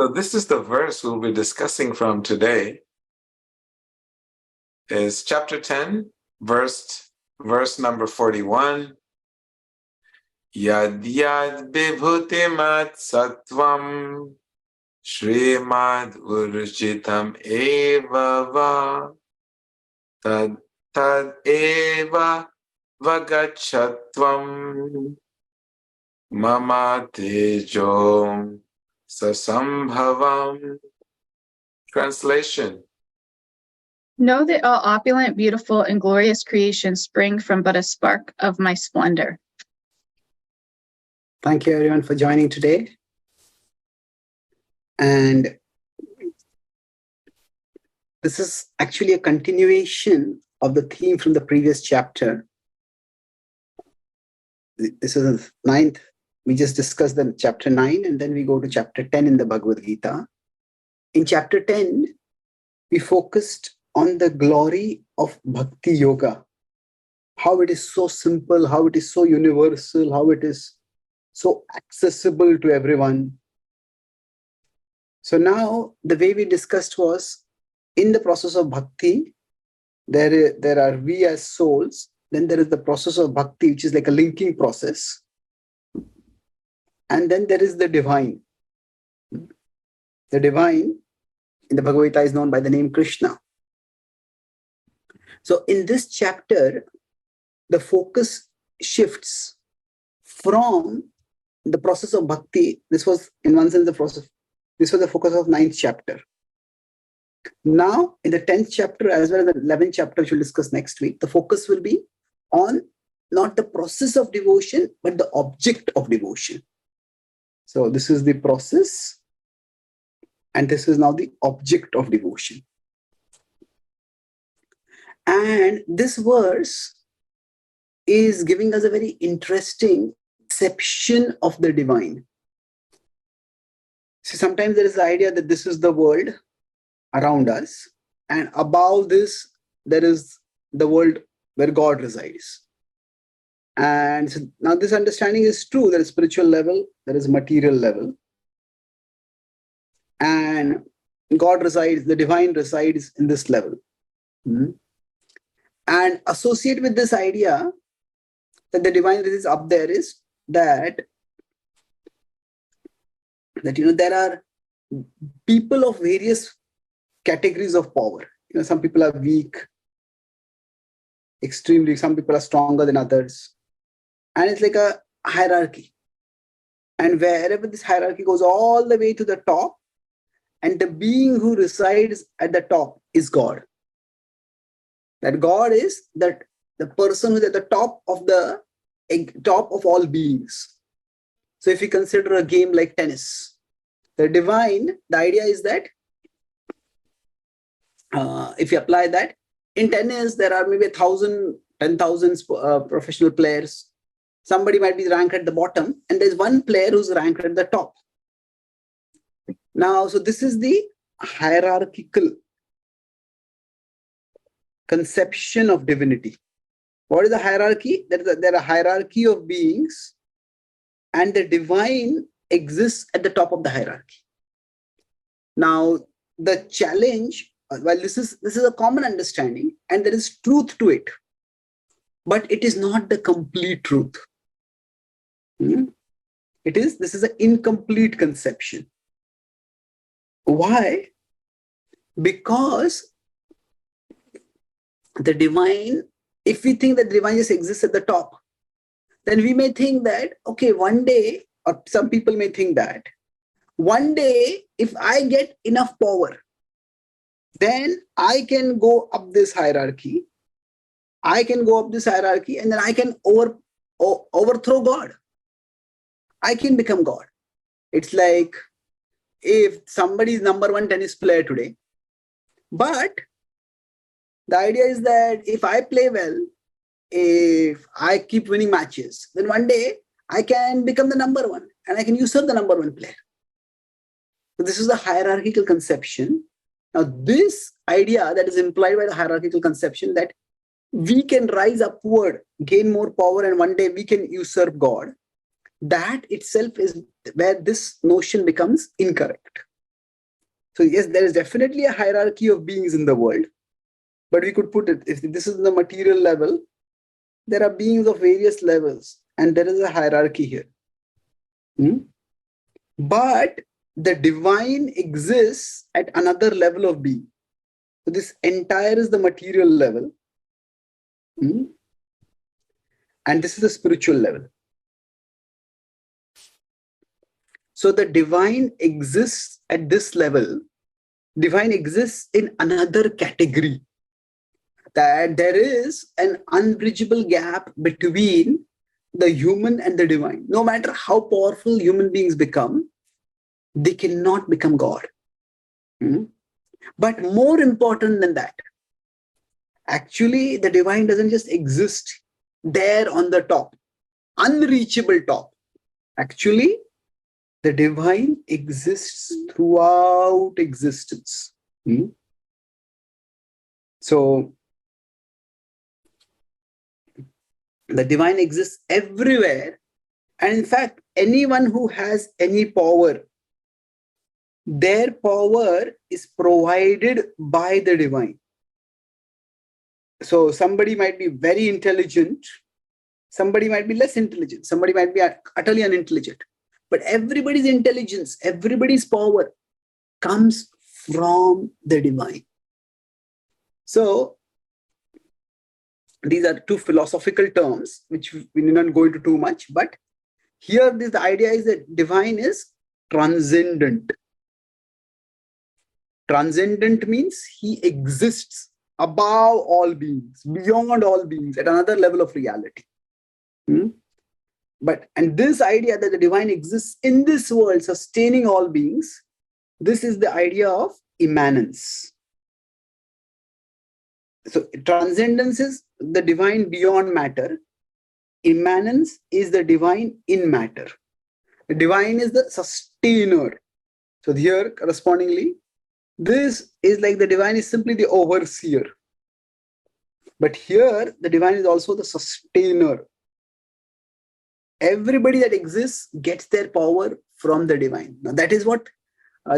So this is the verse we'll be discussing from today. Is chapter 10, verse number 41. Yad yad vibhutimat sattvam Srimad urjitam eva va tad tad eva vagachatvam mama tejo sasambhavam. Translation. Know that all opulent, beautiful, and glorious creations spring from but a spark of my splendor. Thank you everyone for joining today. And this is actually a continuation of the theme from the previous chapter. This is the 9th. We just discussed the chapter 9 and then we go to chapter 10 in the Bhagavad-gita. In chapter 10, we focused on the glory of Bhakti Yoga. How it is so simple, how it is so universal, how it is so accessible to everyone. So now the way we discussed was in the process of bhakti, there are we as souls, then there is the process of bhakti, which is like a linking process. And then there is the divine. The divine in the Bhagavad-gita is known by the name Krishna. So in this chapter, the focus shifts from the process of bhakti. This was in one sense the process. This was the focus of 9th chapter. Now, in the 10th chapter as well as the 11th chapter, which we'll discuss next week, the focus will be on not the process of devotion, but the object of devotion. So this is the process, and this is now the object of devotion. And this verse is giving us a very interesting conception of the divine. See, sometimes there is the idea that this is the world around us, and above this, there is the world where God resides. And so now this understanding is true. There is spiritual level, there is material level. And God resides, the divine resides in this level. And associated with this idea that the divine is up there is that there are people of various categories of power. Some people are weak, extremely, some people are stronger than others. And it's like a hierarchy. And wherever this hierarchy goes all the way to the top, and the being who resides at the top is God. That God is that the person who is at the top of all beings. So if you consider a game like tennis, the divine, the idea is that if you apply that, in tennis, there are maybe 1,000, 10,000 professional players. Somebody might be ranked at the bottom, and there's one player who's ranked at the top. Now, so this is the hierarchical conception of divinity. What is the hierarchy? There is a hierarchy of beings, and the divine exists at the top of the hierarchy. Now, the challenge, well, this is a common understanding, and there is truth to it, but it is not the complete truth. This is an incomplete conception. Why? Because the divine, if we think that the divine just exists at the top, then we may think that, okay, one day, or some people may think that, one day, if I get enough power, then I can go up this hierarchy. I can go up this hierarchy, and then I can overthrow God. I can become God. It's like if somebody is number one tennis player today, but the idea is that if I play well, if I keep winning matches, then one day I can become the number one and I can usurp the number one player. So this is the hierarchical conception. Now, this idea that is implied by the hierarchical conception that we can rise upward, gain more power, and one day we can usurp God, that itself is where this notion becomes incorrect. So yes, there is definitely a hierarchy of beings in the world, but we could put it, if this is the material level, there are beings of various levels, and there is a hierarchy here. But the divine exists at another level of being. So this entire is the material level, and this is the spiritual level. So the divine exists at this level. Divine exists in another category. That there is an unbridgeable gap between the human and the divine. No matter how powerful human beings become, they cannot become God. But more important than that, actually, the divine doesn't just exist there on the top, unreachable top. Actually, the divine exists throughout existence. So, the divine exists everywhere. And in fact, anyone who has any power, their power is provided by the divine. So somebody might be very intelligent, somebody might be less intelligent, somebody might be utterly unintelligent. But everybody's intelligence, everybody's power comes from the divine. So these are two philosophical terms, which we need not go into too much. But here the idea is that divine is transcendent. Transcendent means he exists above all beings, beyond all beings, at another level of reality. And this idea that the divine exists in this world, sustaining all beings, this is the idea of immanence. So transcendence is the divine beyond matter. Immanence is the divine in matter. The divine is the sustainer. So here, correspondingly, this is like the divine is simply the overseer. But here, the divine is also the sustainer. Everybody that exists gets their power from the divine. Now, that is what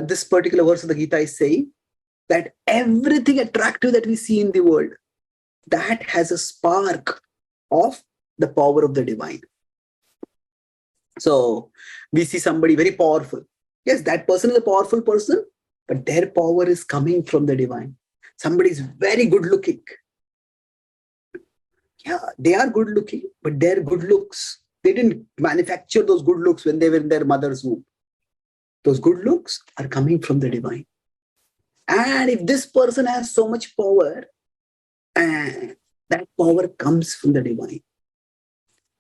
this particular verse of the Gita is saying, that everything attractive that we see in the world, that has a spark of the power of the divine. So we see somebody very powerful. Yes, that person is a powerful person, but their power is coming from the divine. Somebody is very good looking. Yeah, they are good looking, but their good looks, they didn't manufacture those good looks when they were in their mother's womb. Those good looks are coming from the divine. And if this person has so much power, that power comes from the divine.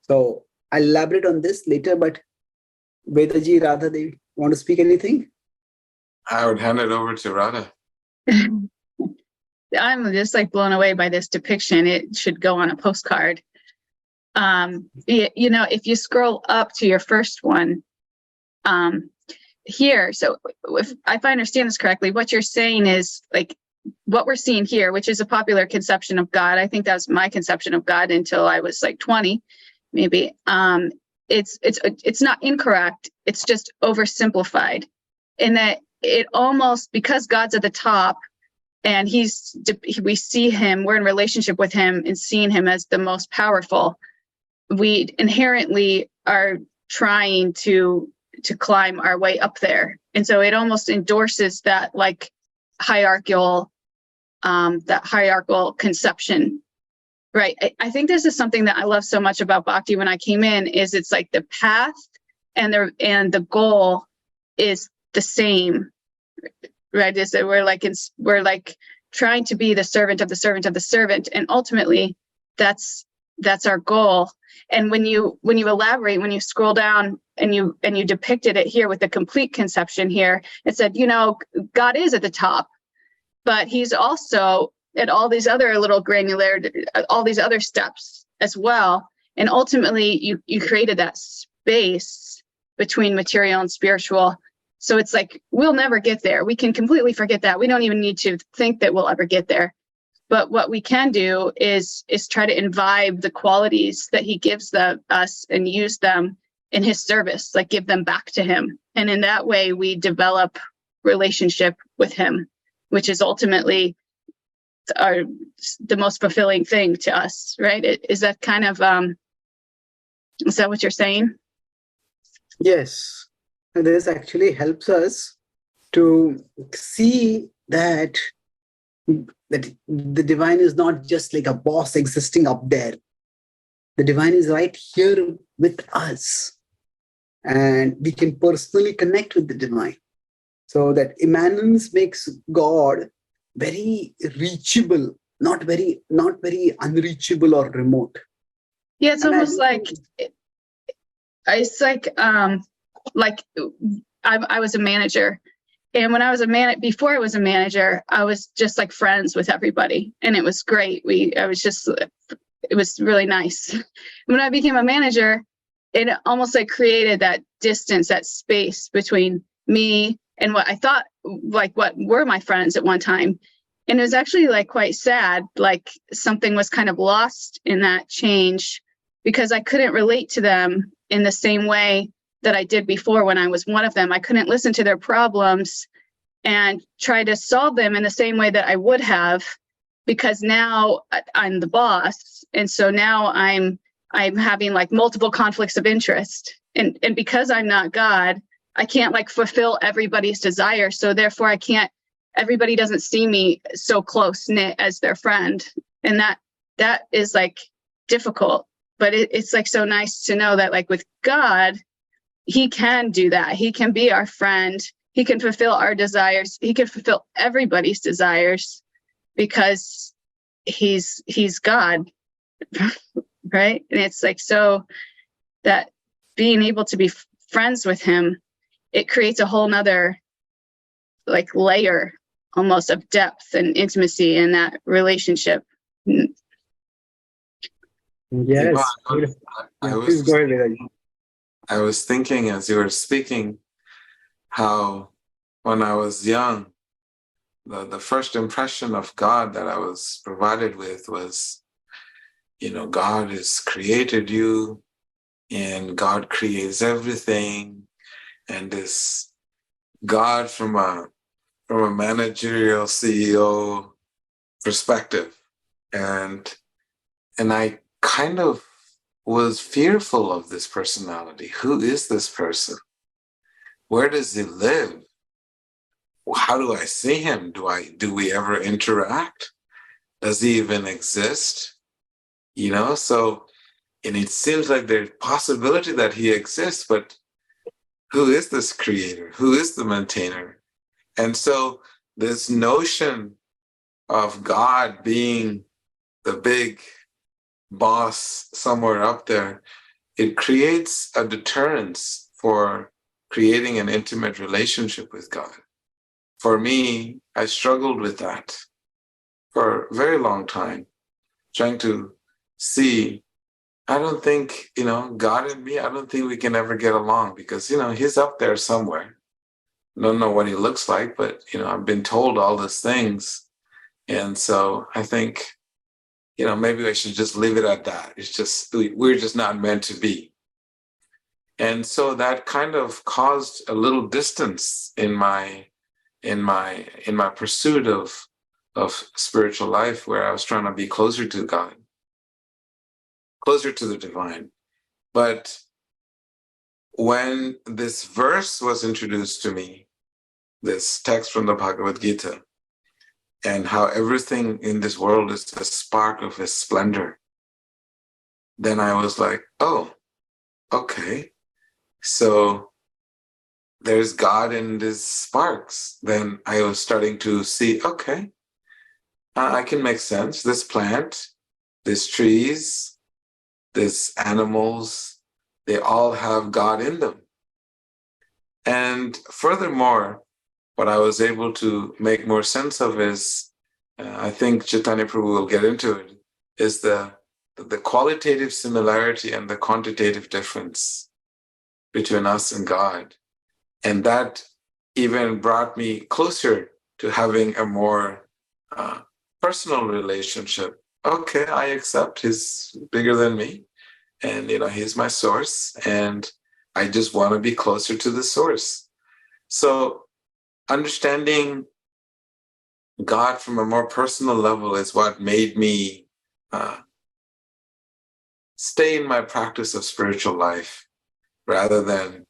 So I'll elaborate on this later, but Vedaji, Radha, they want to speak anything? I would hand it over to Radha. I'm just like blown away by this depiction. It should go on a postcard. If you scroll up to your first one, here, so if I understand this correctly, what you're saying is like what we're seeing here, which is a popular conception of God. I think that was my conception of God until I was like 20, maybe. It's not incorrect. It's just oversimplified in that it almost, because God's at the top and we see him, we're in relationship with him and seeing him as the most powerful, we inherently are trying to climb our way up there. And so it almost endorses that like hierarchical conception, right? I think this is something that I love so much about Bhakti when I came in, is it's like the path and the goal is the same, right? Is that we're like trying to be the servant of the servant of the servant. And ultimately that's our goal. And when you elaborate, when you scroll down and you depicted it here with the complete conception here, it said, God is at the top, but he's also at all these other little granular, all these other steps as well. And ultimately you created that space between material and spiritual. So it's like, we'll never get there. We can completely forget that. We don't even need to think that we'll ever get there. But what we can do is try to imbibe the qualities that he gives us and use them in his service, like give them back to him. And in that way, we develop relationship with him, which is ultimately the most fulfilling thing to us, right? Is that kind of, is that what you're saying? Yes. And this actually helps us to see that the divine is not just like a boss existing up there. The divine is right here with us. And we can personally connect with the divine. So that immanence makes God very reachable, not very unreachable or remote. Yeah, it's almost like it's like I was a manager, and when I was before I was a manager, I was just like friends with everybody, and it was great. It was really nice. When I became a manager, it almost like created that distance, that space between me and what I thought, like what were my friends at one time. And it was actually like quite sad, like something was kind of lost in that change, because I couldn't relate to them in the same way that I did before when I was one of them. I couldn't listen to their problems and try to solve them in the same way that I would have, because now I'm the boss. And so now I'm having like multiple conflicts of interest. And because I'm not God, I can't like fulfill everybody's desire. So therefore everybody doesn't see me so close knit as their friend. And that is like difficult, but it's like so nice to know that like with God, he can do that. He can be our friend. He can fulfill our desires. He can fulfill everybody's desires because he's God, right? And it's like, so that being able to be friends with him, it creates a whole nother like layer almost of depth and intimacy in that relationship. Yes. You know, Please go ahead, Vedaji. I was thinking as you were speaking how when I was young, the first impression of God that I was provided with was, God has created you and God creates everything. And this God from a managerial CEO perspective. And I kind of was fearful of this personality. Who is this person? Where does he live? How do I see him? Do we ever interact? Does he even exist? So, and it seems like there's possibility that he exists, but who is this creator? Who is the maintainer? And so this notion of God being the big boss somewhere up there, it creates a deterrence for creating an intimate relationship with God. For me, I struggled with that for a very long time, trying to see, I don't think, God and me, I don't think we can ever get along because, he's up there somewhere. I don't know what he looks like, but, I've been told all these things. And so I think, maybe I should just leave it at that. It's just, we're just not meant to be. And so that kind of caused a little distance in my pursuit of spiritual life, where I was trying to be closer to God, closer to the divine. But when this verse was introduced to me, this text from the Bhagavad-gita, and how everything in this world is a spark of his splendor, then I was like, oh, okay. So there's God in these sparks. Then I was starting to see, okay, I can make sense. This plant, these trees, these animals, they all have God in them. And furthermore, what I was able to make more sense of is, I think Chaitanya Prabhu will get into it, is the qualitative similarity and the quantitative difference between us and God. And that even brought me closer to having a more personal relationship. Okay, I accept he's bigger than me, and he's my source, and I just want to be closer to the source. So understanding God from a more personal level is what made me stay in my practice of spiritual life, rather than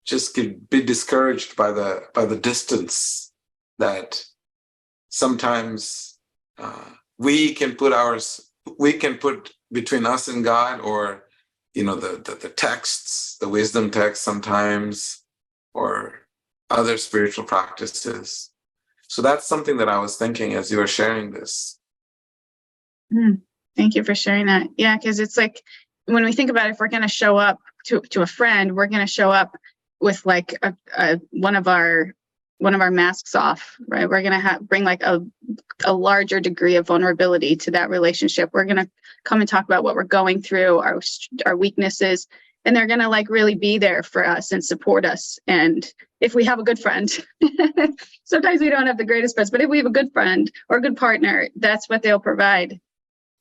just be discouraged by the distance that sometimes we can put between us and God, or the texts, the wisdom texts sometimes, or other spiritual practices. So that's something that I was thinking as you were sharing this. Thank you for sharing that. Yeah, because it's like when we think about it, if we're going to show up to a friend, we're going to show up with like one of our masks off, right? We're going to bring like a larger degree of vulnerability to that relationship. We're going to come and talk about what we're going through, our weaknesses, and they're going to like really be there for us and support us. And if we have a good friend, sometimes we don't have the greatest friends, but if we have a good friend or a good partner, that's what they'll provide.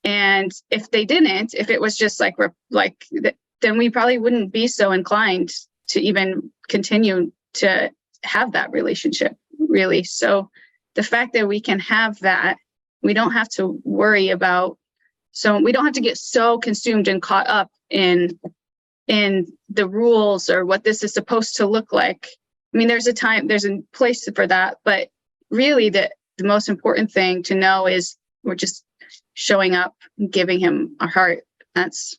And if they didn't, if it was just then we probably wouldn't be so inclined to even continue to have that relationship, really. So the fact that we can have that, we don't have to worry about, so we don't have to get so consumed and caught up in the rules or what this is supposed to look like. I mean, there's a place for that, but really the most important thing to know is we're just showing up and giving him our heart. That's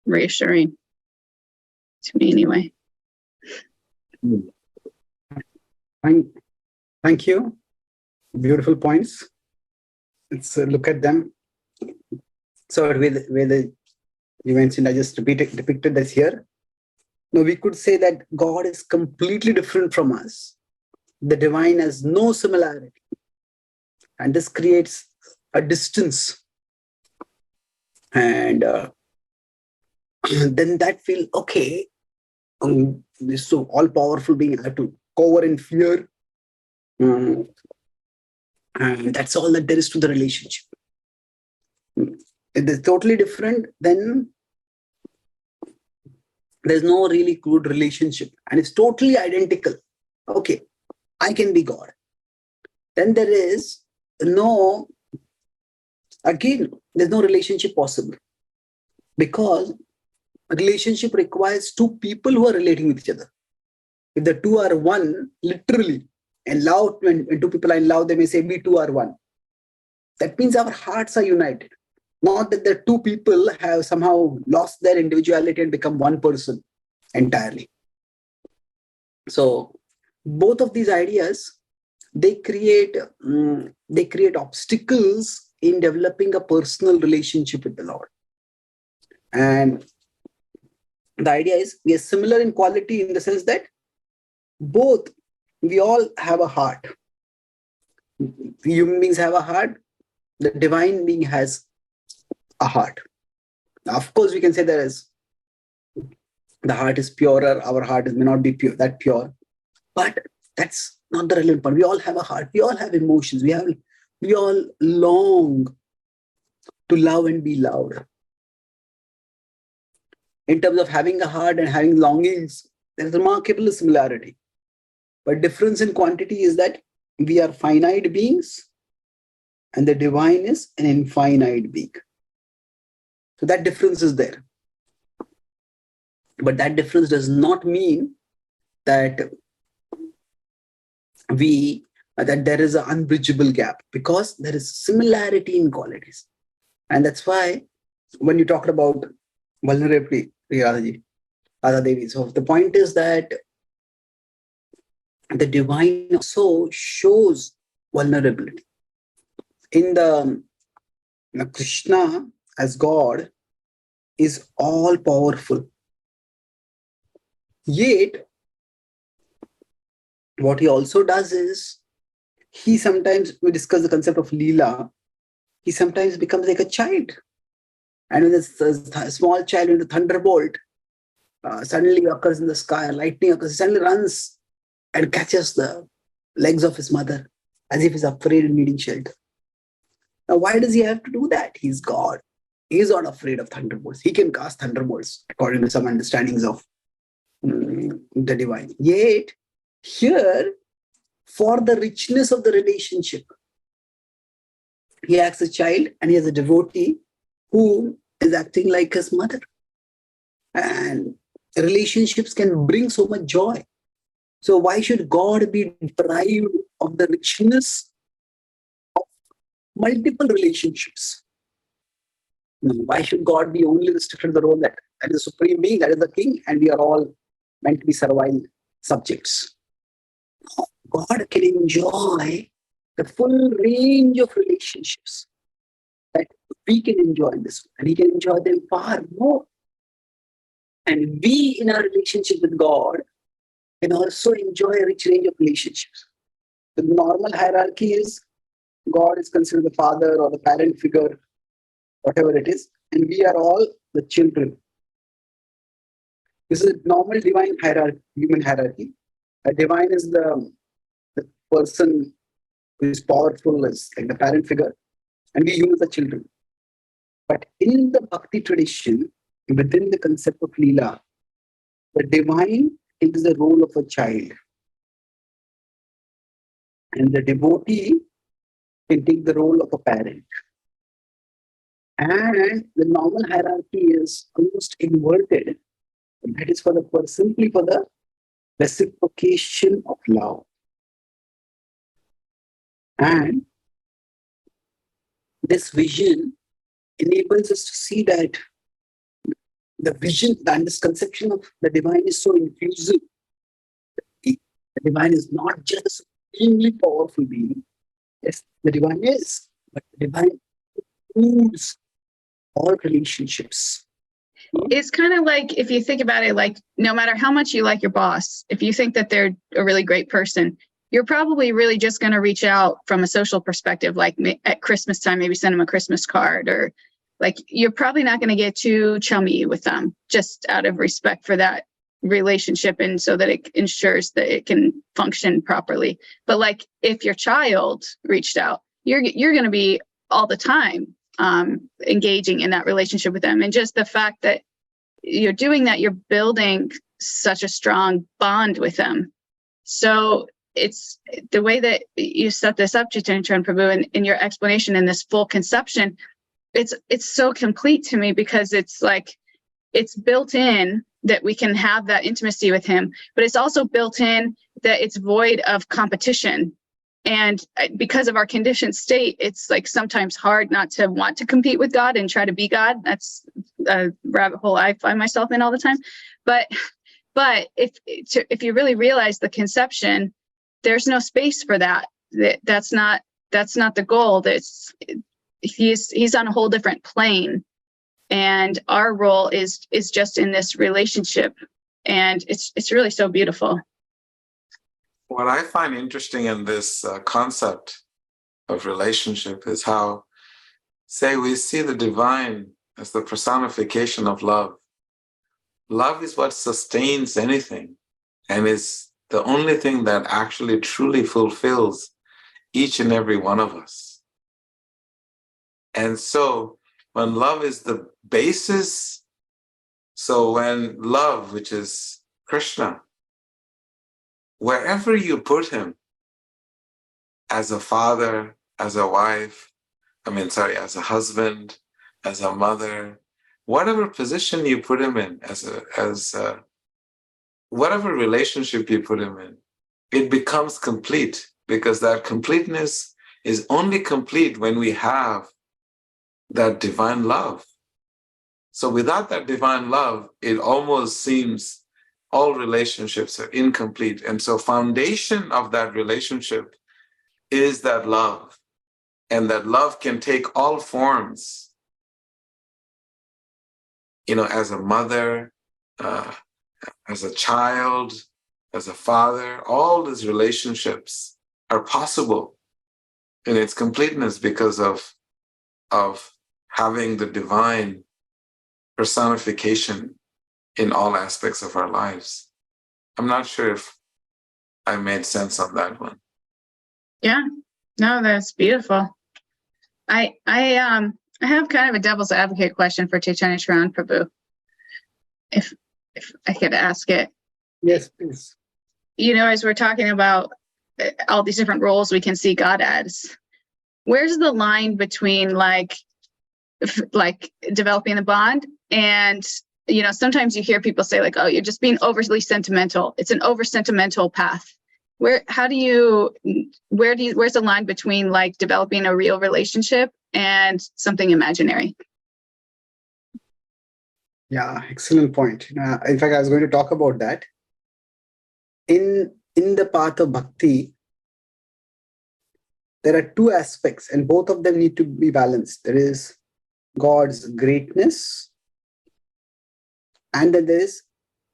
reassuring to me anyway. Thank you. Beautiful points. Let's look at them. So where the events, and I just depicted this here. Now we could say that God is completely different from us. The divine has no similarity. And this creates a distance. And then that feel, okay, this so all-powerful being, I have to cower in fear. And that's all that there is to the relationship. If it's totally different, then there's no really good relationship. And it's totally identical. Okay, I can be God. Then there is no, again, there's no relationship possible. Because a relationship requires two people who are relating with each other. If the two are one, literally, and love, when two people are in love, they may say, we two are one. That means our hearts are united. Not that the two people have somehow lost their individuality and become one person entirely. So both of these ideas, they create obstacles in developing a personal relationship with the Lord. And the idea is we are similar in quality in the sense that we all have a heart. Human beings have a heart. The divine being has a heart. Now, of course, we can say the heart is purer. Our heart may not be that pure, but that's not the relevant part. We all have a heart. We all have emotions. We all long to love and be loved. In terms of having a heart and having longings, there is a remarkable similarity. But difference in quantity is that we are finite beings and the divine is an infinite being. So that difference is there. But that difference does not mean that there is an unbridgeable gap, because there is similarity in qualities. And that's why when you talk about vulnerability, Radha Devi, so the point is that the divine also shows vulnerability. In the Krishna as God is all powerful. Yet, what he also does is, we discuss the concept of Leela, he sometimes becomes like a child. And when a small child with a thunderbolt suddenly occurs in the sky, lightning occurs, he suddenly runs and catches the legs of his mother as if he's afraid and needing shelter. Now, why does he have to do that? He's God. He's not afraid of thunderbolts. He can cast thunderbolts according to some understandings of the divine. Yet, here, for the richness of the relationship, he acts as a child and he has a devotee who is acting like his mother. And relationships can bring so much joy. So why should God be deprived of the richness of multiple relationships? Why should God be only restricted to the role that is the supreme being, that is the king, and we are all meant to be servile subjects? God can enjoy the full range of relationships that we can enjoy in this, and he can enjoy them far more. And we, in our relationship with God, can also enjoy a rich range of relationships. The normal hierarchy is God is considered the father or the parent figure, whatever it is, and we are all the children. This is a normal divine hierarchy, human hierarchy. A divine is the person who is powerful, is like the parent figure, and we humans are children. But in the bhakti tradition, within the concept of Leela, the divine takes the role of a child, and the devotee can take the role of a parent. And the normal hierarchy is almost inverted. That is for the simply for the reciprocation of love. And this vision enables us to see that the vision and this conception of the divine is so inclusive. The divine is not just a supremely powerful being. Yes, the divine is, but the divine includes all relationships. It's kind of like, if you think about it, like no matter how much you like your boss, if you think that they're a really great person, you're probably really just going to reach out from a social perspective, like at Christmas time, maybe send them a Christmas card, or like you're probably not going to get too chummy with them just out of respect for that relationship and so that it ensures that it can function properly. But like if your child reached out, you're going to be all the time engaging in that relationship with them. And just the fact that you're doing that, you're building such a strong bond with them. So it's the way that you set this up, Chaitanya Charan Prabhu, in your explanation in this full conception, it's so complete to me, because it's like it's built in that we can have that intimacy with him, but it's also built in that it's void of competition. And because of our conditioned state, it's like sometimes hard not to want to compete with God and try to be God. That's a rabbit hole I find myself in all the time. But if you really realize the conception, there's no space for that. That's not the goal. He's on a whole different plane, and our role is just in this relationship, and it's really so beautiful. What I find interesting in this concept of relationship is how, say, we see the divine as the personification of love. Love is what sustains anything and is the only thing that actually truly fulfills each and every one of us. And so when love is the basis, so when love, which is Krishna, wherever you put him, as a father, as a wife, as a husband, as a mother, whatever position you put him in, whatever relationship you put him in, it becomes complete, because that completeness is only complete when we have that divine love. So without that divine love, it almost seems all relationships are incomplete. And so foundation of that relationship is that love. And that love can take all forms. As a mother, as a child, as a father, all these relationships are possible in its completeness because of having the divine personification in all aspects of our lives. I'm not sure if I made sense on that one. Yeah, no, that's beautiful. I have kind of a devil's advocate question for Chaitanya Charan Prabhu, if I could ask it. Yes, please. As we're talking about all these different roles we can see God as. Where's the line between like developing the bond and, sometimes you hear people say like, oh, you're just being overly sentimental. It's an over sentimental path. Where's the line between like developing a real relationship and something imaginary? Yeah, excellent point. In fact, I was going to talk about that. In the path of bhakti, there are two aspects, and both of them need to be balanced. There is God's greatness, and then there is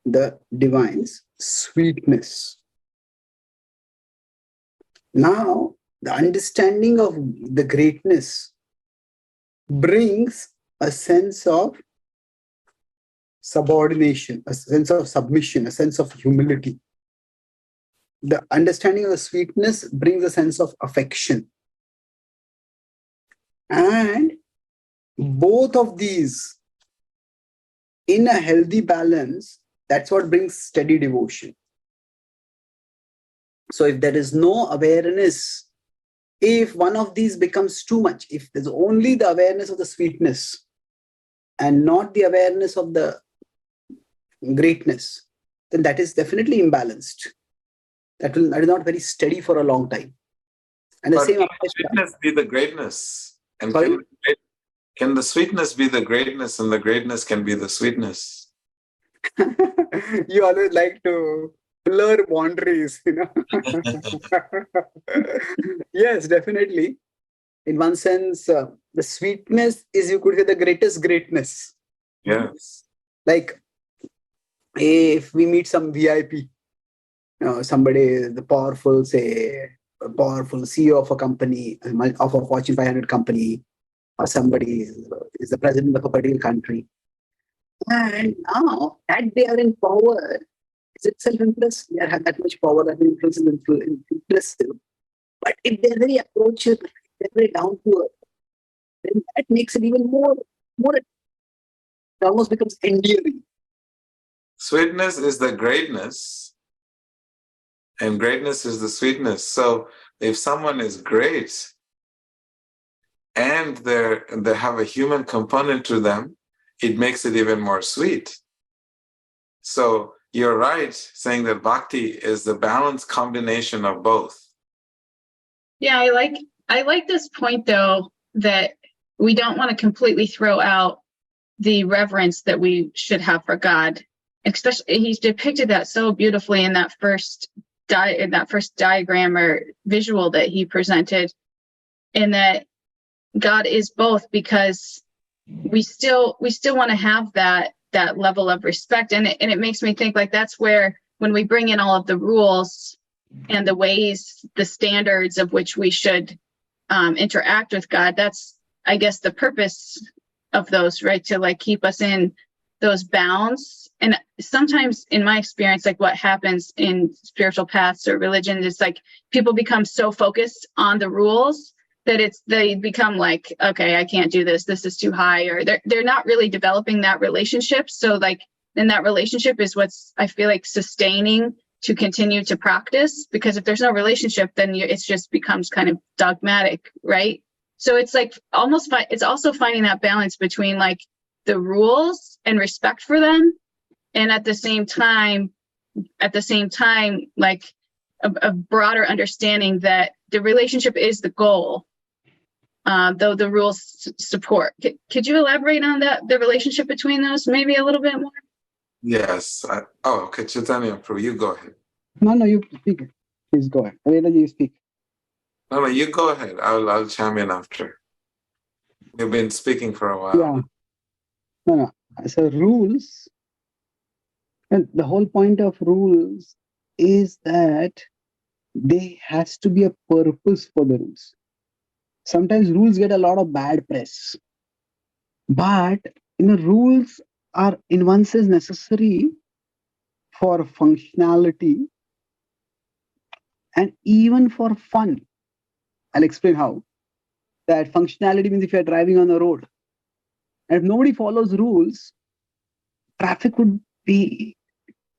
the divine's sweetness. Now, the understanding of the greatness brings a sense of subordination, a sense of submission, a sense of humility. The understanding of the sweetness brings a sense of affection. And both of these, in a healthy balance, that's what brings steady devotion. So if there is no awareness, if one of these becomes too much, if there's only the awareness of the sweetness and not the awareness of the greatness, then that is definitely imbalanced. That is not very steady for a long time. And the same can the sweetness be the greatness? And can the sweetness be the greatness, and the greatness can be the sweetness? You always like to blur boundaries, Yes, definitely. In one sense, the sweetness is, you could say, the greatest greatness. Yes. Like if we meet some VIP, somebody, the powerful, say, a powerful CEO of a company, of a Fortune 500 company, or somebody is the president of a particular country. And now that they are in power, is itself impressive. They have that much power, that influence is impressive. But if they're very approachable, they're very down to earth, then that makes it even more, it almost becomes endearing. Sweetness is the greatness, and greatness is the sweetness. So if someone is great and they have a human component to them, it makes it even more sweet. So you're right saying that bhakti is the balanced combination of both. Yeah, I like this point though, that we don't want to completely throw out the reverence that we should have for God. Especially, he's depicted that so beautifully in that first diagram or visual that he presented, in that God is both, because we still want to have that level of respect, and it makes me think like that's where, when we bring in all of the rules and the ways, the standards of which we should interact with God, that's, I guess, the purpose of those, right? To like keep us in those bounds. And sometimes in my experience, like what happens in spiritual paths or religion is like people become so focused on the rules that they become like, okay, I can't do this. This is too high, or they're not really developing that relationship. So like, then that relationship is what's, I feel like, sustaining to continue to practice, because if there's no relationship, then it just becomes kind of dogmatic, right? So it's like it's also finding that balance between like the rules and respect for them, and at the same time, like a broader understanding that the relationship is the goal, though the rules support. Could you elaborate on that, the relationship between those maybe a little bit more? Yes. Okay, Chaitanya, you go ahead. No, you speak. Please go ahead. Vedaji, you speak. No, you go ahead. I'll chime in after. You've been speaking for a while. Yeah. No. So rules, and the whole point of rules is that there has to be a purpose for the rules. Sometimes rules get a lot of bad press, but rules are in one sense necessary for functionality and even for fun. I'll explain how. That functionality means if you're driving on the road, and if nobody follows rules, traffic would be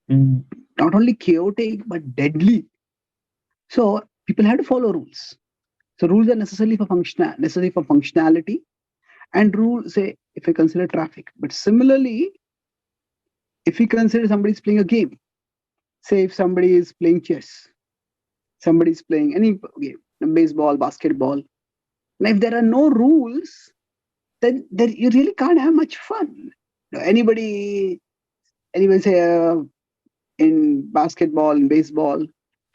not only chaotic but deadly. So people have to follow rules. So rules are necessary for functionality, and rules, say, if we consider traffic. But similarly, if we consider somebody's playing a game, say if somebody is playing chess, somebody's playing any game, baseball, basketball, and if there are no rules, then you really can't have much fun. Anybody say in basketball, in baseball,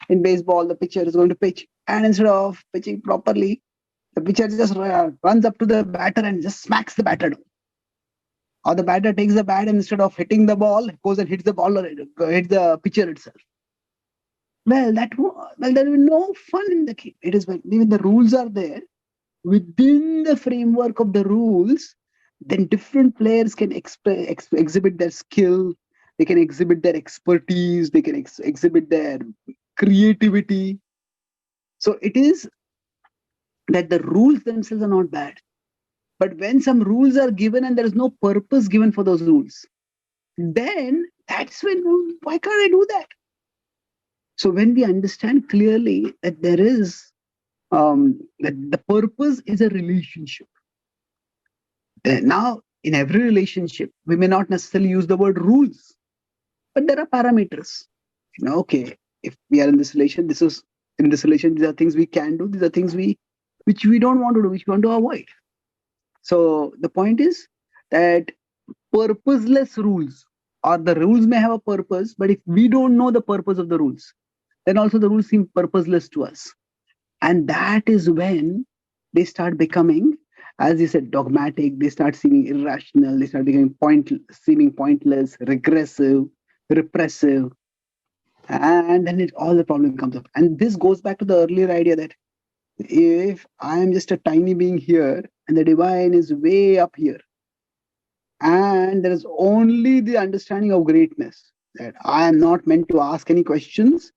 the pitcher is going to pitch, and instead of pitching properly, the pitcher just runs up to the batter and just smacks the batter down. Or the batter takes the bat and instead of hitting the ball, goes and hits the ball or hits the pitcher itself. Well, there will be no fun in the game. It is when even the rules are there. Within the framework of the rules, then different players can exhibit their skill, they can exhibit their expertise, they can exhibit their creativity. So it is that the rules themselves are not bad. But when some rules are given and there is no purpose given for those rules, then that's when, why can't I do that? So when we understand clearly that there is, that the purpose is a relationship. Now, in every relationship, we may not necessarily use the word rules, but there are parameters. Okay, if we are in this relation, these are things we can do, these are things which we don't want to do, which we want to avoid. So the point is that purposeless rules, or the rules may have a purpose, but if we don't know the purpose of the rules, then also the rules seem purposeless to us. And that is when they start becoming, as you said, dogmatic, they start seeming irrational, they start becoming seeming pointless, regressive, repressive, and then all the problem comes up. And this goes back to the earlier idea that if I am just a tiny being here and the divine is way up here, and there is only the understanding of greatness, that I am not meant to ask any questions,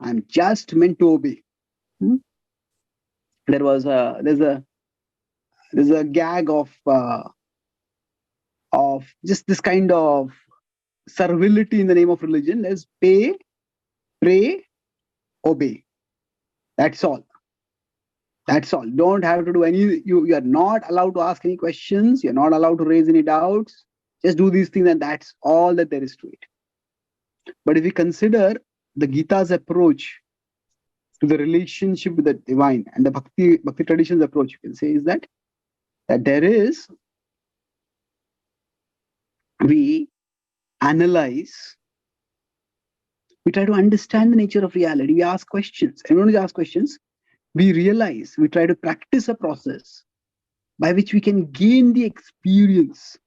I'm just meant to obey. There's a gag of just this kind of servility in the name of religion. There's pay, pray, obey. That's all. That's all. Don't have to do any. You are not allowed to ask any questions. You're not allowed to raise any doubts. Just do these things, and that's all that there is to it. But if we consider the Gita's approach to the relationship with the divine and the Bhakti tradition's approach, you can say is that there is, we analyze, we try to understand the nature of reality, we ask questions, and when we ask questions, we realize, we try to practice a process by which we can gain the experience,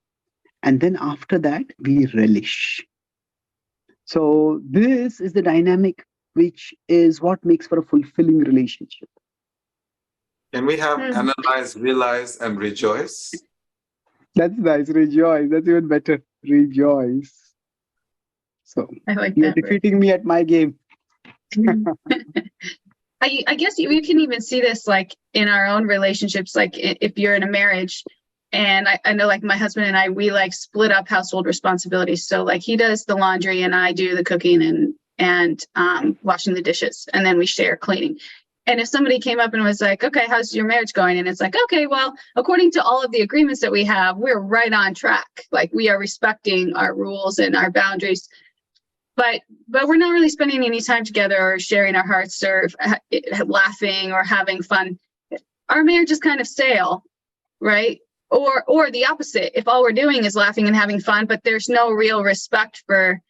and then after that we relish. So this is the dynamic which is what makes for a fulfilling relationship. Can we have analyze, realize, and rejoice? That's nice. Rejoice. That's even better. Rejoice. So I like you're that defeating me at my game. I guess you can even see this like in our own relationships, like if you're in a marriage. And I know like my husband and I, we like split up household responsibilities. So like he does the laundry and I do the cooking and washing the dishes, and then we share cleaning. And if somebody came up and was like, okay, how's your marriage going? And it's like, okay, well, according to all of the agreements that we have, we're right on track. Like we are respecting our rules and our boundaries, but we're not really spending any time together or sharing our hearts or laughing or having fun. Our marriage is kind of stale, right? Or the opposite. If all we're doing is laughing and having fun, but there's no real respect for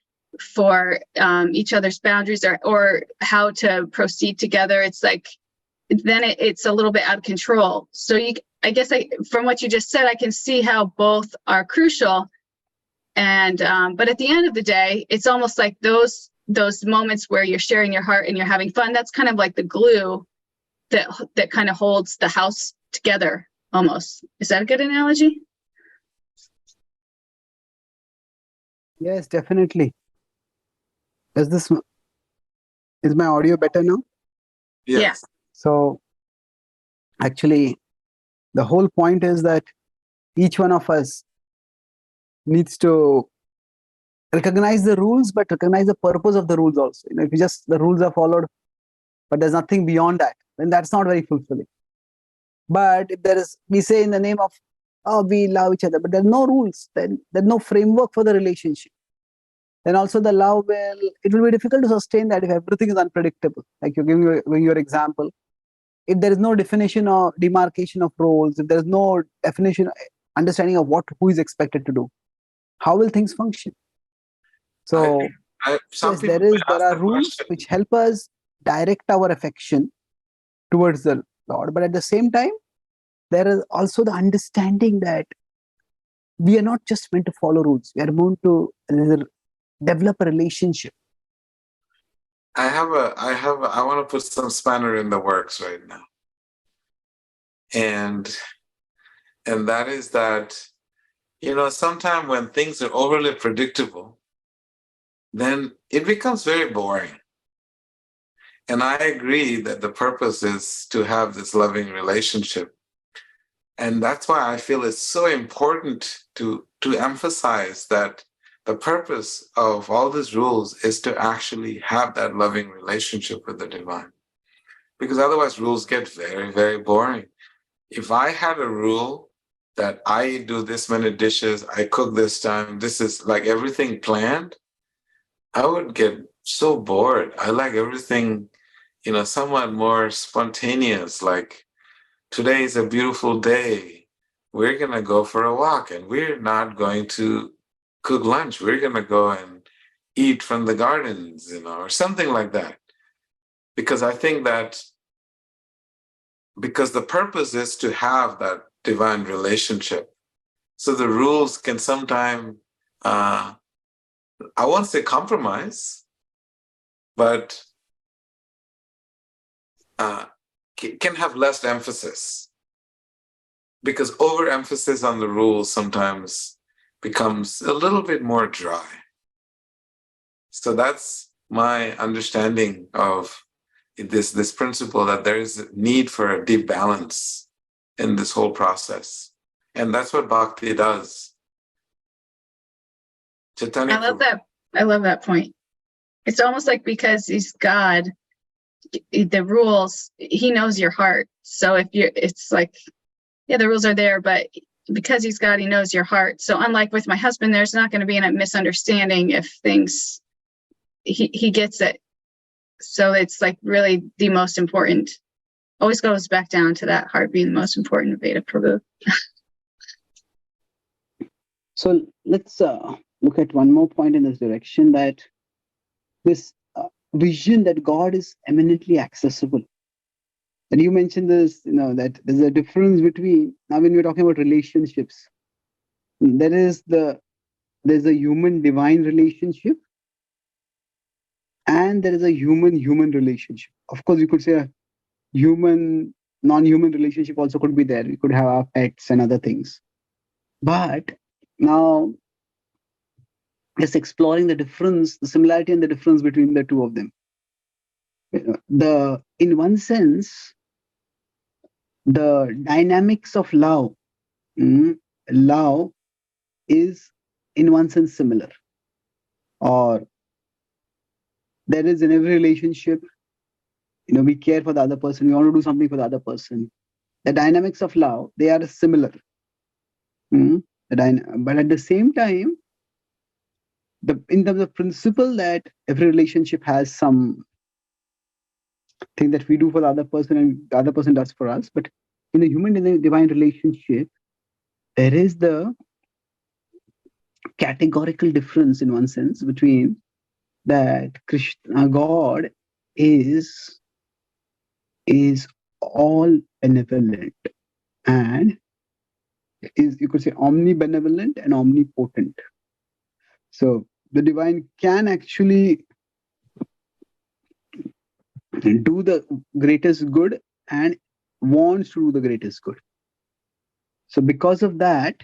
each other's boundaries or how to proceed together, it's like then it's a little bit out of control. So I guess from what you just said, I can see how both are crucial. And but at the end of the day, it's almost like those moments where you're sharing your heart and you're having fun. That's kind of like the glue that kind of holds the house together. Almost. Is that a good analogy? Yes, definitely. Is my audio better now? Yes. Yeah. So actually, the whole point is that each one of us needs to recognize the rules, but recognize the purpose of the rules also. If the rules are followed but there's nothing beyond that, then that's not very fulfilling. But if there is, we say in the name of, oh, we love each other, but there's no rules, then there's no framework for the relationship. Then also the love it will be difficult to sustain that if everything is unpredictable. Like you're giving your example. If there is no definition or demarcation of roles, if there is no definition, understanding of who is expected to do, how will things function? So some yes, people there are rules which help us direct our affection towards the Lord, but at the same time, there is also the understanding that we are not just meant to follow rules. We are meant to develop a relationship. I want to put some spanner in the works right now. And that is that, sometimes when things are overly predictable, then it becomes very boring. And I agree that the purpose is to have this loving relationship. And that's why I feel it's so important to emphasize that the purpose of all these rules is to actually have that loving relationship with the divine. Because otherwise rules get very, very boring. If I had a rule that I do this many dishes, I cook this time, this is like everything planned, I would get so bored. I like everything, somewhat more spontaneous, like today is a beautiful day. We're going to go for a walk and we're not going to cook lunch. We're going to go and eat from the gardens, or something like that. Because I think that because the purpose is to have that divine relationship. So the rules can sometimes, I won't say compromise, but can have less emphasis. Because overemphasis on the rules sometimes becomes a little bit more dry. So that's my understanding of this principle, that there is a need for a deep balance in this whole process. And that's what bhakti does. Chaitanya, I love that point. It's almost like because he's God, the rules, he knows your heart. So it's like, yeah, the rules are there, but because he's God, he knows your heart. So unlike with my husband, there's not going to be a misunderstanding if things, he gets it. So it's like really the most important, always goes back down to that heart being the most important Veda Prabhu. So let's look at one more point in this direction, that this vision that God is eminently accessible. And you mentioned this, that there's a difference between, now when we're talking about relationships, there's a human divine relationship and there is a human relationship. Of course, you could say a human non-human relationship also could be there. We could have our pets and other things. But now just exploring the difference, the similarity and the difference between the two of them. In one sense, the dynamics of love is in one sense similar, or there is in every relationship, we care for the other person, we want to do something for the other person. The dynamics of love, they are similar. But at the same time, in terms of principle, that every relationship has some thing that we do for the other person and the other person does for us. But in the human divine relationship, there is the categorical difference in one sense between that Krishna, God, is all benevolent and is, you could say, omnibenevolent and omnipotent. So the divine can actually do the greatest good and wants to do the greatest good. So because of that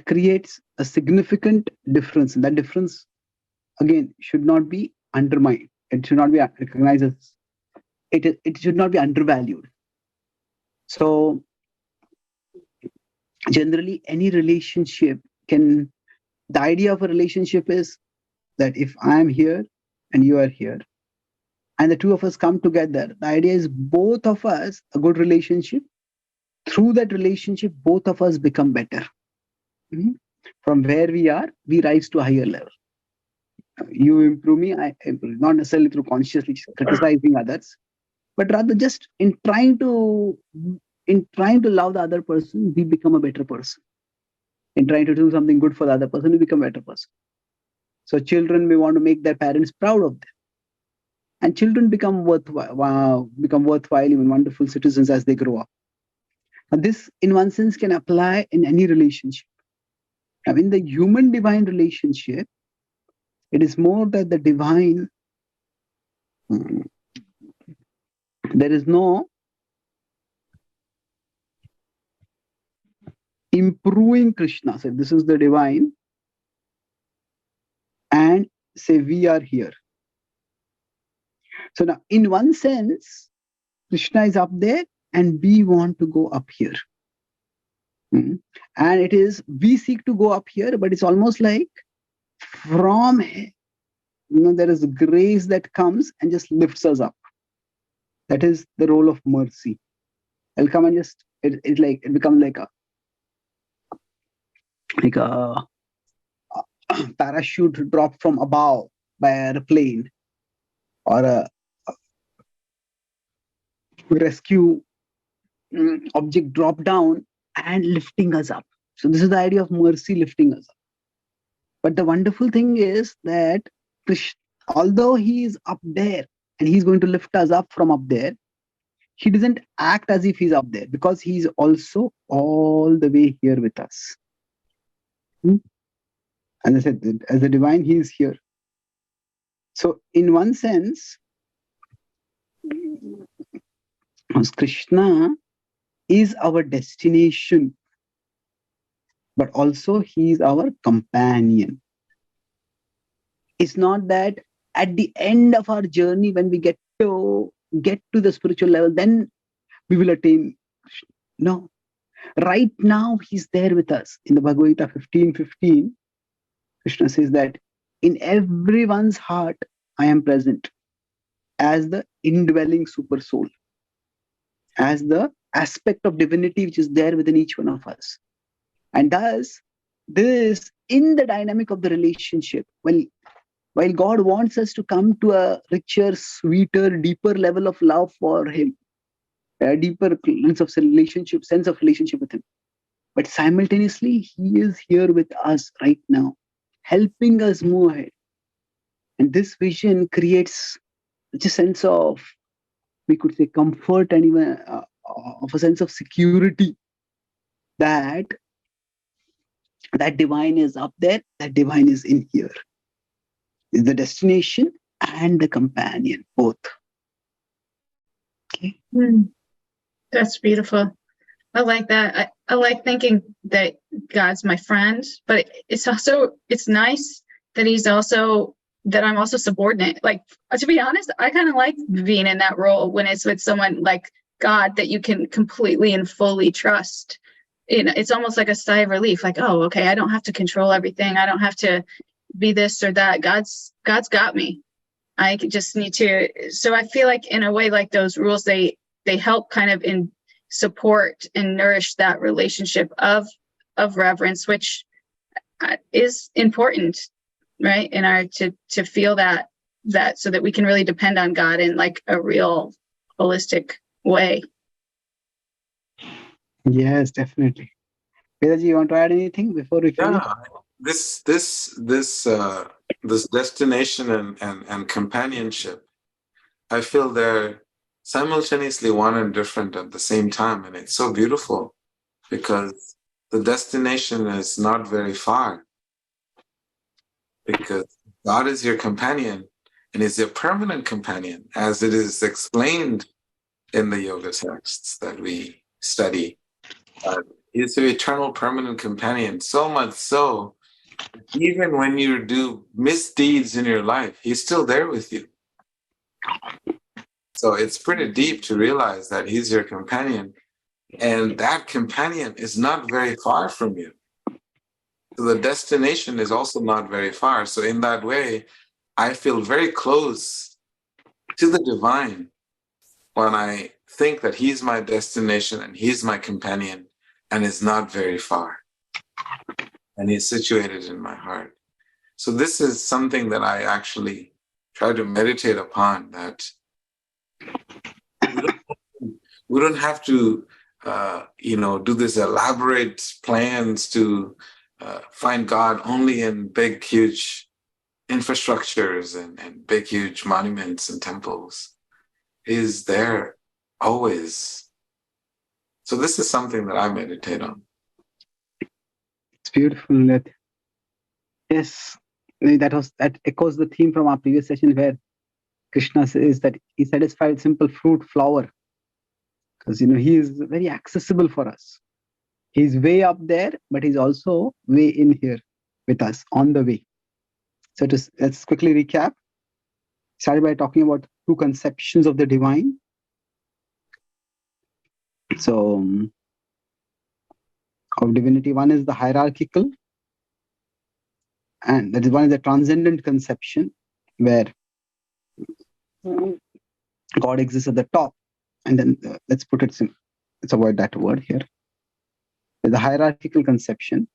creates a significant difference. And that difference, again, should not be undermined. It should not be recognized as, it should not be undervalued. So generally, any relationship the idea of a relationship is that if I am here and you are here, and the two of us come together. The idea is both of us, a good relationship. Through that relationship, both of us become better. From where we are, we rise to a higher level. You improve me, I improve. Not necessarily through consciously criticizing others, but rather just in trying to love the other person, we become a better person. In trying to do something good for the other person, we become a better person. So children may want to make their parents proud of them. And children become worthwhile, even wonderful citizens as they grow up. And this, in one sense, can apply in any relationship. Now, in the human-divine relationship, it is more that the divine, there is no improving Krishna. So this is the divine, and say we are here. So now, in one sense, Krishna is up there and we want to go up here. And it is, we seek to go up here, but it's almost like from, there is grace that comes and just lifts us up. That is the role of mercy. It'll come and just, it becomes like a parachute dropped from above by a plane, or a rescue object dropped down and lifting us up. So this is the idea of mercy, lifting us up. But the wonderful thing is that Krishna, although he is up there and he's going to lift us up from up there, he doesn't act as if he's up there, because he's also all the way here with us. And I said, as the divine, he is here. So in one sense, Krishna is our destination, but also he is our companion. It's not that at the end of our journey, when we get to the spiritual level, then we will attain Krishna. No. Right now, he's there with us. In the Bhagavad-gita 15:15, Krishna says that in everyone's heart, I am present as the indwelling super soul, as the aspect of divinity which is there within each one of us. And thus, this, in the dynamic of the relationship, while God wants us to come to a richer, sweeter, deeper level of love for him, a deeper sense of relationship with him, but simultaneously, he is here with us right now, helping us move ahead. And this vision creates such a sense of, we could say, comfort, and even of a sense of security, that divine is up there, that divine is in here. Is the destination and the companion, both. Okay. That's beautiful. I like that. I like thinking that God's my friend, but it's nice that I'm also subordinate. Like, to be honest, I kind of like being in that role when it's with someone like God that you can completely and fully trust. It's almost like a sigh of relief. Like, oh, okay, I don't have to control everything. I don't have to be this or that. God's got me. I just need to. So I feel like in a way, like those rules, they help kind of in support and nourish that relationship of reverence, which is important, right? In our to feel that so that we can really depend on God in like a real holistic way. Yes, definitely. Vedaji, you want to add anything before we finish? Yeah, this destination and companionship, I feel they're simultaneously one and different at the same time, and it's so beautiful because the destination is not very far, because God is your companion and is your permanent companion, as it is explained in the yoga texts that we study. He's your eternal permanent companion, so much so, even when you do misdeeds in your life, he's still there with you. So it's pretty deep to realize that he's your companion, and that companion is not very far from you. So the destination is also not very far. So in that way, I feel very close to the divine when I think that he's my destination and he's my companion and is not very far. And he's situated in my heart. So this is something that I actually try to meditate upon, that we don't have to, do this elaborate plans to find God only in big, huge infrastructures and big, huge monuments and temples. He's there always. So this is something that I meditate on. It's beautiful. Yes, that echoes the theme from our previous session where Krishna says that he satisfied simple fruit flower, because he is very accessible for us. He's way up there, but he's also way in here with us on the way. So let's quickly recap. Started by talking about two conceptions of the divine. So of divinity, one is the hierarchical, and that is one is the transcendent conception, where God exists at the top. And then let's avoid that word here. There's a hierarchical conception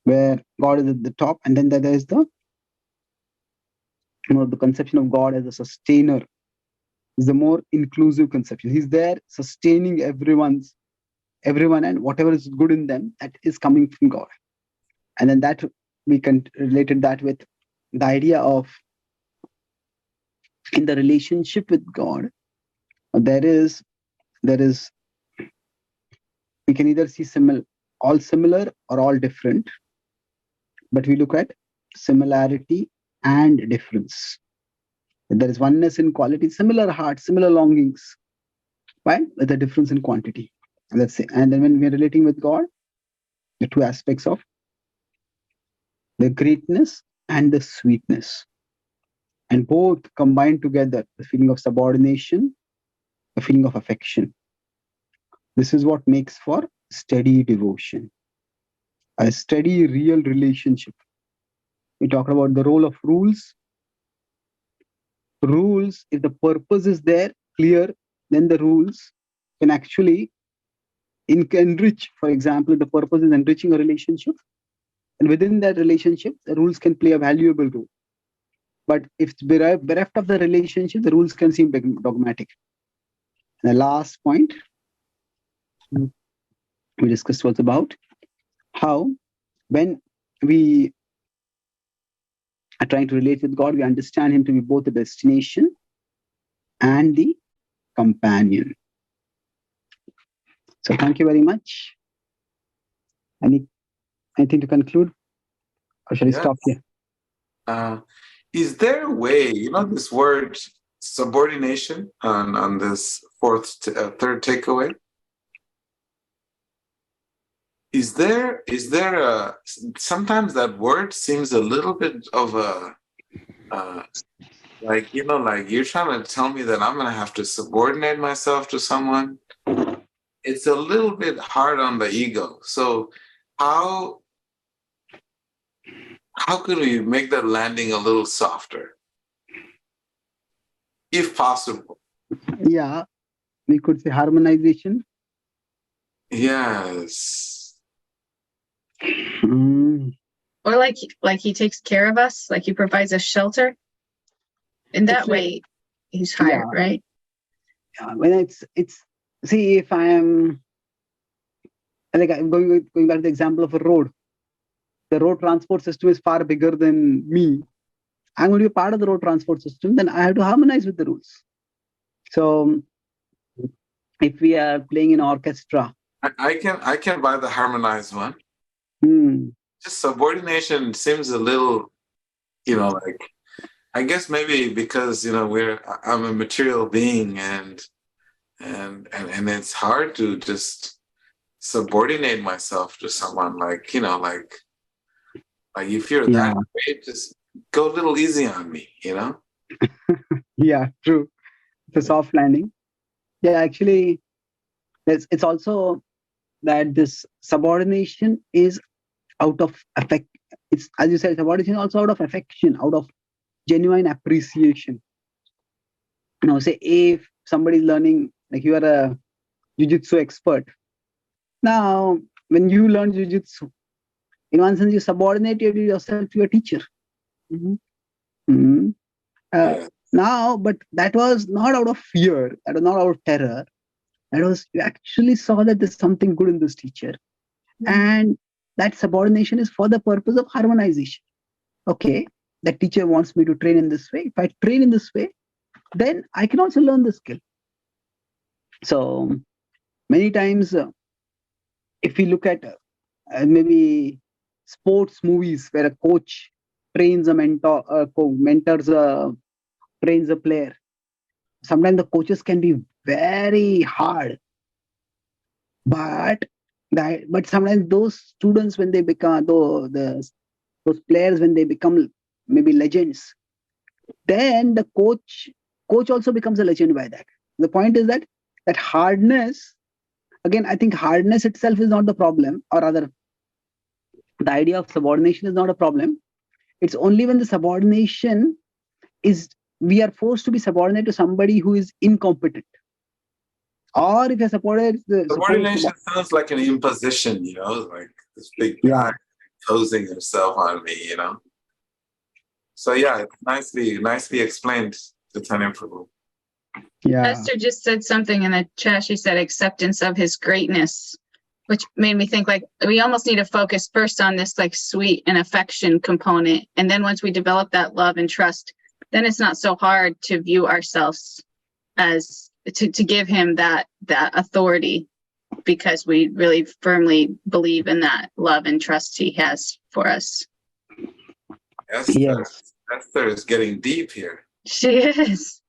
where God is at the top, and then there is the conception of God as a sustainer. Is the more inclusive conception. He's there sustaining everyone and whatever is good in them, that is coming from God. And then that we related that with the idea of, in the relationship with God, there is we can either see all similar or all different, but we look at similarity and difference. There is oneness in quality, similar hearts, similar longings, right? With a difference in quantity. Let's say, and then when we are relating with God, the two aspects of the greatness and the sweetness, and both combined together, the feeling of subordination, the feeling of affection. This is what makes for steady devotion, a steady, real relationship. We talked about the role of rules. Rules, if the purpose is there, clear, then the rules can actually enrich. For example, if the purpose is enriching a relationship, and within that relationship, the rules can play a valuable role. But if it's bereft of the relationship, the rules can seem dogmatic. And the last point we discussed was about how, when we are trying to relate with God, we understand him to be both the destination and the companion. So thank you very much. Anything to conclude? Or shall we stop here? Is there a way, this word subordination on this third takeaway? Is there sometimes that word seems a little bit of a, like you're trying to tell me that I'm going to have to subordinate myself to someone. It's a little bit hard on the ego. So how could we make that landing a little softer, if possible? Yeah, we could say harmonization. Yes. Or like he takes care of us, like he provides us shelter. In that way, he's higher, right? Yeah, when it's see, if I am like, I'm going back to the example of a road. The road transport system is far bigger than me. I'm going to be a part of the road transport system, then I have to harmonize with the rules. So if we are playing in orchestra, I can buy the harmonized one. Just subordination seems a little, like, I guess maybe because I'm a material being and it's hard to just subordinate myself to someone, like if you're that great, just go a little easy on me, Yeah, true. It's a soft landing. Yeah, actually, it's also that this subordination is out of affect. It's, as you said, subordination also out of affection, out of genuine appreciation. say if somebody is learning, like you are a jujitsu expert. Now, when you learn jujitsu, in one sense, you subordinated yourself to your teacher. Mhm. Uh, Now, but that was not out of fear, that was not out of terror. That was, you actually saw that there's something good in this teacher. And that subordination is for the purpose of harmonization. Okay, that teacher wants me to train in this way. If I train in this way, then I can also learn the skill. So many times, if we look at maybe sports movies where a coach trains a mentor, mentors trains a player, sometimes the coaches can be very hard, but sometimes those students, when they become those players, when they become maybe legends, then the coach also becomes a legend by that. The point is that hardness, again, I think hardness itself is not the problem, or rather the idea of subordination is not a problem. It's only when the subordination is, we are forced to be subordinate to somebody who is incompetent, or if you're Subordination sounds like an imposition, like this big guy imposing himself on me, So yeah, nicely explained, Chaitanya Prabhu. Esther just said something in the chat. She said acceptance of his greatness, which made me think like we almost need to focus first on this like sweet and affection component. And then once we develop that love and trust, then it's not so hard to view ourselves as to give him that authority, because we really firmly believe in that love and trust he has for us. Esther is getting deep here. She is.